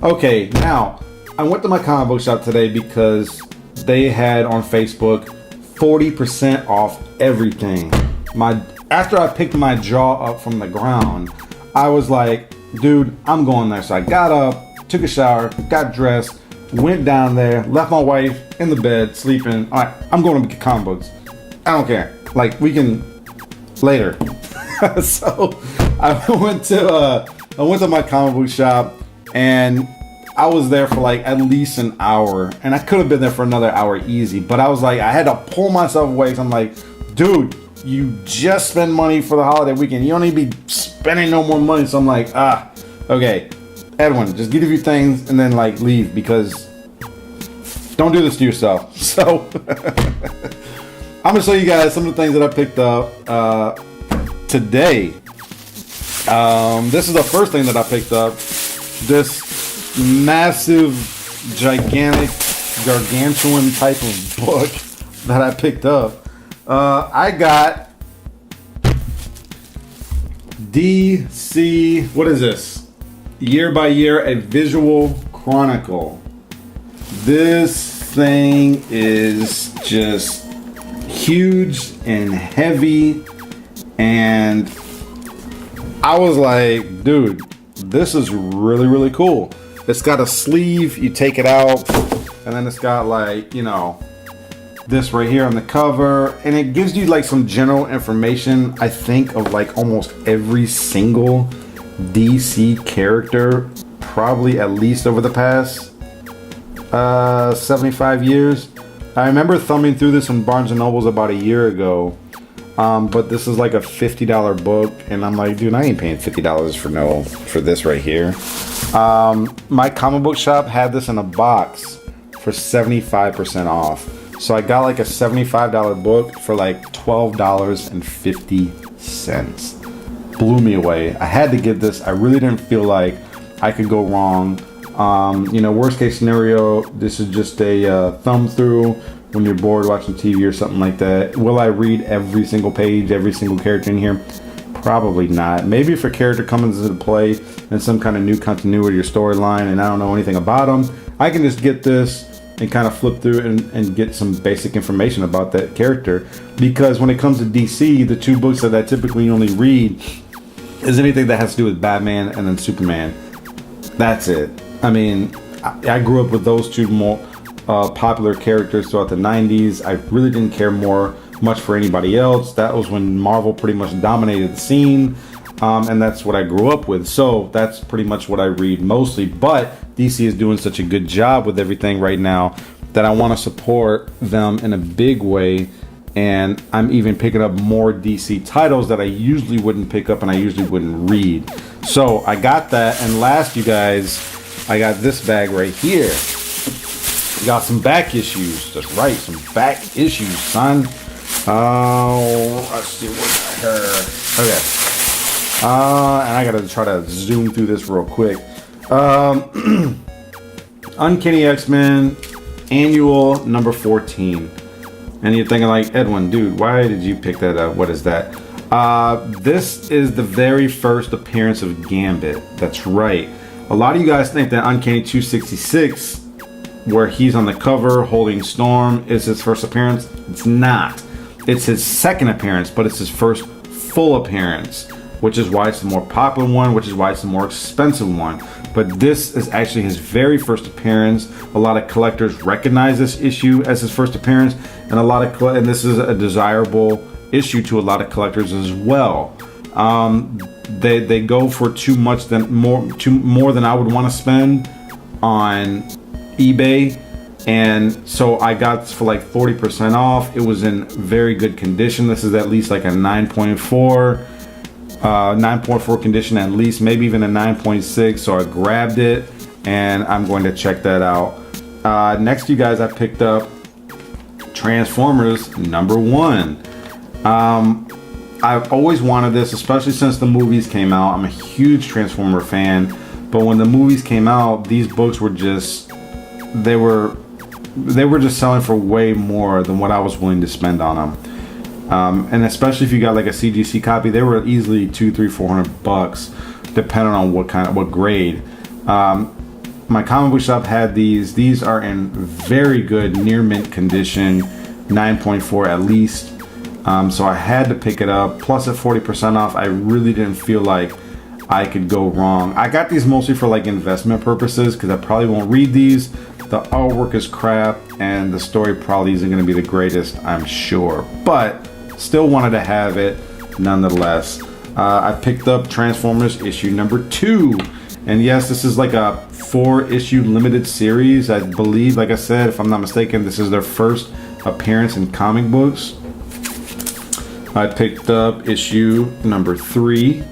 Okay, now I went to my comic book shop today because they had on Facebook 40% off everything. After I picked my jaw up from the ground, I was like, dude, I'm going there. So I got up, took a shower, got dressed, went down there, left my wife in the bed sleeping. All right, I'm going to get comic books. I don't care. Like, we can later. So I went to my comic book shop, and I was there for like at least an hour, and I could have been there for another hour easy, but I was like, I had to pull myself away. So I'm like, dude, you just spend money for the holiday weekend. You don't need to be spending no more money. So I'm like, okay, Edwin, just get a few things and then like leave, because don't do this to yourself. So I'm gonna show you guys some of the things that I picked up today. This is the first thing that I picked up. This massive, gigantic, gargantuan type of book that I picked up. I got DC, what is this? Year by Year, a Visual Chronicle. This thing is just huge and heavy, and I was like, dude, this is really, really cool. It's got a sleeve, you take it out, and then it's got like, you know, this right here on the cover, and it gives you like some general information, I think, of like almost every single DC character, probably at least over the past 75 years. I remember thumbing through this in Barnes & Noble's about a year ago, but this is like a $50 book, and I'm like, dude, I ain't paying $50 for this right here. My comic book shop had this in a box for 75% off. So I got like a $75 book for like $12.50. Blew me away. I had to get this. I really didn't feel like I could go wrong. You know, worst case scenario, this is just a thumb through when you're bored watching TV or something like that. Will I read every single page, every single character in here? Probably not. Maybe if a character comes into play in some kind of new continuity or storyline and I don't know anything about them, I can just get this and kind of flip through it and get some basic information about that character. Because when it comes to DC, the two books that I typically only read is anything that has to do with Batman and then Superman. That's it. I mean, I grew up with those two more popular characters throughout the 90s. I really didn't care much for anybody else. That was when Marvel pretty much dominated the scene, and that's what I grew up with. So that's pretty much what I read mostly. But DC is doing such a good job with everything right now that I want to support them in a big way. And I'm even picking up more DC titles that I usually wouldn't pick up and I usually wouldn't read. So I got that. And last, you guys, I got this bag right here. Got some back issues. That's right, some back issues, son. Let's see what's here. Okay. And I gotta try to zoom through this real quick. Uncanny X-Men Annual number 14. And you're thinking like, Edwin, dude, why did you pick that up? What is that? This is the very first appearance of Gambit. That's right. A lot of you guys think that Uncanny 266, where he's on the cover holding Storm, is his first appearance. It's not. It's his second appearance, but it's his first full appearance, which is why it's the more popular one, which is why it's the more expensive one. But this is actually his very first appearance. A lot of collectors recognize this issue as his first appearance, and and this is a desirable issue to a lot of collectors as well. They go for more than I would want to spend on eBay, and so I got this for like 40% off. It was in very good condition. This is at least like a 9.4 condition, at least, maybe even a 9.6. So I grabbed it and I'm going to check that out. Next, you guys, I picked up Transformers number 1. I've always wanted this, especially since the movies came out. I'm a huge Transformer fan, but when the movies came out, these books were just they were just selling for way more than what I was willing to spend on them. And especially if you got like a CGC copy, they were easily $200, $300, $400, depending on what grade. my comic book shop had these. These are in very good near mint condition, 9.4 at least. So I had to pick it up. Plus at 40% off, I really didn't feel like I could go wrong. I got these mostly for like investment purposes because I probably won't read these. The artwork is crap and the story probably isn't going to be the greatest, I'm sure. But still wanted to have it nonetheless. I picked up Transformers issue number 2. And yes, this is like a 4-issue limited series. I believe, like I said, if I'm not mistaken, this is their first appearance in comic books. I picked up issue number 3.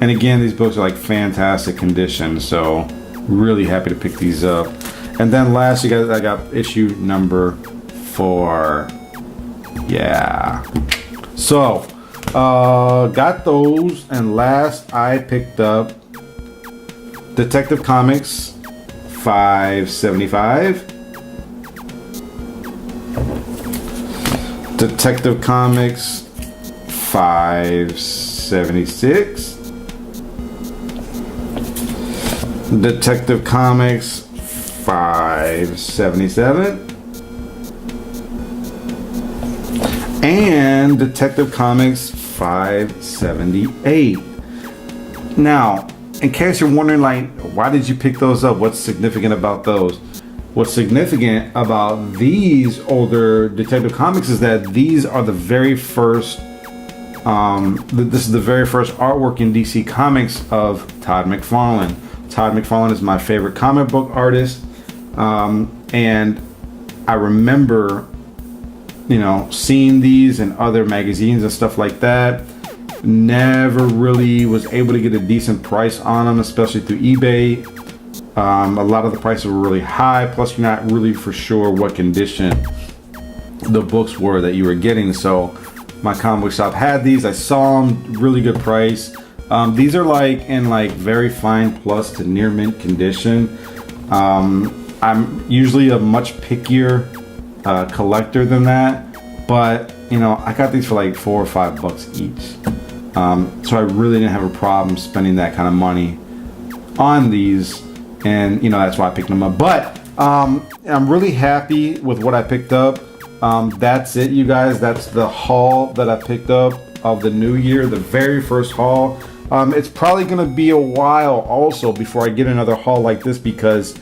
And again, these books are like fantastic condition, so really happy to pick these up. And then last, you guys, I got issue number 4. Yeah. So, got those, and last I picked up Detective Comics 575. Detective Comics 576. Detective Comics 577. And Detective Comics 578. Now, in case you're wondering, like, why did you pick those up? What's significant about those? What's significant about these older Detective Comics is that these are the very first, this is the very first artwork in DC Comics of Todd McFarlane. Todd McFarlane is my favorite comic book artist. And I remember, seeing these in other magazines and stuff like that. Never really was able to get a decent price on them, especially through eBay. A lot of the prices were really high, plus you're not really for sure what condition the books were that you were getting. So my comic book shop had these. I saw them, really good price. These are like in like very fine plus to near mint condition. I'm usually a much pickier collector than that, but I got these for like $4 or $5 each. So I really didn't have a problem spending that kind of money on these, and that's why I picked them up. But I'm really happy with what I picked up. That's it, you guys. That's the haul that I picked up of the new year, the very first haul. It's probably gonna be a while also before I get another haul like this, because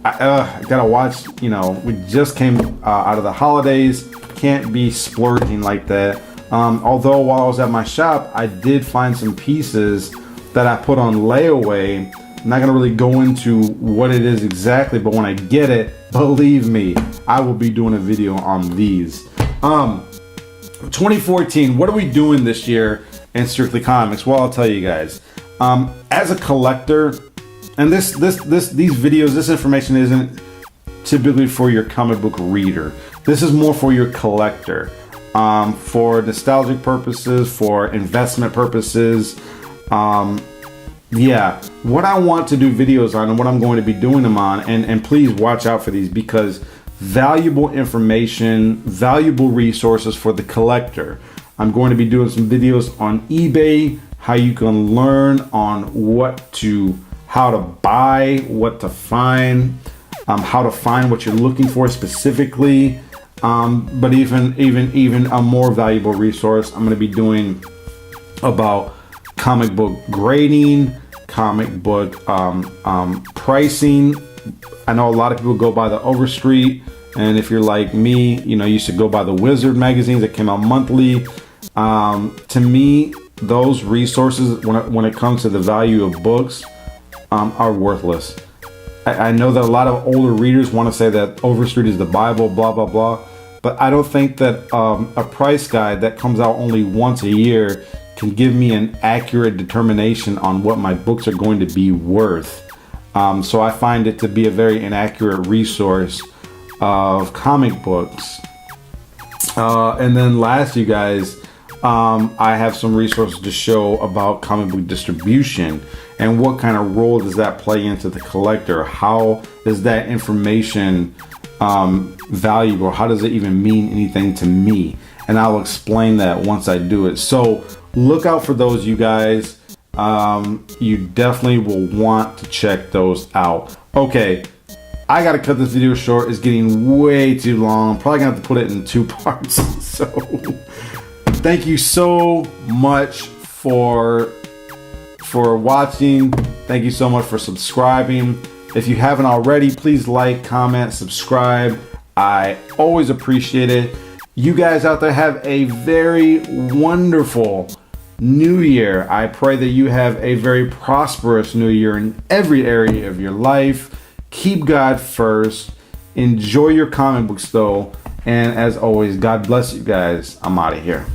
I gotta watch. We just came out of the holidays. Can't be splurging like that. Although while I was at my shop, I did find some pieces that I put on layaway. I'm not gonna really go into what it is exactly, but when I get it, believe me, I will be doing a video on these. 2014, what are we doing this year in Strictly Comics? Well, I'll tell you guys. As a collector, and these videos, this information isn't typically for your comic book reader. This is more for your collector. For nostalgic purposes, for investment purposes. What I want to do videos on and what I'm going to be doing them on, and please watch out for these, because valuable information, valuable resources for the collector. I'm going to be doing some videos on eBay, how you can learn on how to buy, what to find, how to find what you're looking for specifically. But even a more valuable resource I'm going to be doing about comic book grading, comic book pricing. I know a lot of people go by the Overstreet, and if you're like me, you should go by the Wizard magazines that came out monthly. To me, those resources, when it comes to the value of books, are worthless. I know that a lot of older readers want to say that Overstreet is the Bible, blah, blah, blah. But I don't think that a price guide that comes out only once a year can give me an accurate determination on what my books are going to be worth. So I find it to be a very inaccurate resource of comic books. And then last, you guys, I have some resources to show about comic book distribution and what kind of role does that play into the collector. How is that information valuable? How does it even mean anything to me? And I'll explain that once I do it. So look out for those, you guys. You definitely will want to check those out. Okay, I gotta cut this video short. It's getting way too long. I'm probably gonna have to put it in 2 parts. So thank you so much for watching. Thank you so much for subscribing. If you haven't already, please like, comment, subscribe. I always appreciate it. You guys out there have a very wonderful new year. I pray that you have a very prosperous new year in every area of your life. Keep God first. Enjoy your comic books though. And as always, God bless you guys. I'm out of here.